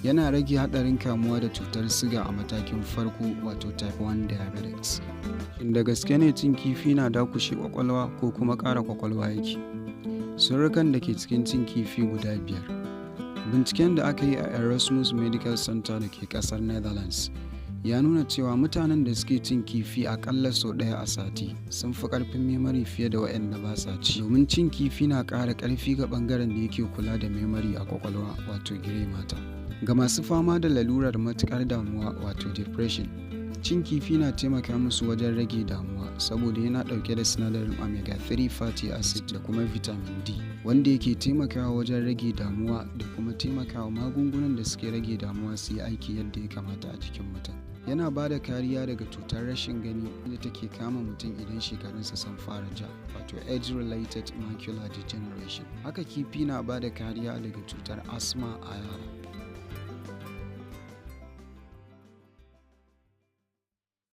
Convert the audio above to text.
yana rage haɗarin kamuwa da cutar siga a matakin farko wato type 1 diabetes. Shin da gaske ne cin kifi na dakushe kwakwalwa ko kuma ƙara kwakwalwa yake? Sirrikan da ke cikin cin kifi guda 5. Binciken da aka yi a Erasmus Medical Center da ke ƙasar Netherlands ya nuna cewa mutanen da suke cin kifi aƙalla sau ɗaya a sati sun fi ƙarfin memory fiye da waɗanda ba sa ci, domin cin kifi na ƙara ƙarfi ga ɓangaren da yake kula da memory a kwakwalwa wato grey matter. Ga masu fama da lalurar matuƙar damuwa wato depression, cin kifi na taimaka musu wajen rage damuwa saboda yana ɗauke da sinadarin omega-3 fatty acid da kuma vitamin D, wanda yake taimakawa wajen rage damuwa da kuma taimakawa magungunan da suke rage damuwa su yi aiki yadda ya kamata a jikin mutum. Yana ba da kariya daga cutar rashin gani da take kama mutum idan shekarunsa sun fara ja, wato age-related macular degeneration. Haka kifi na ba da kariya daga cutar asma a yara.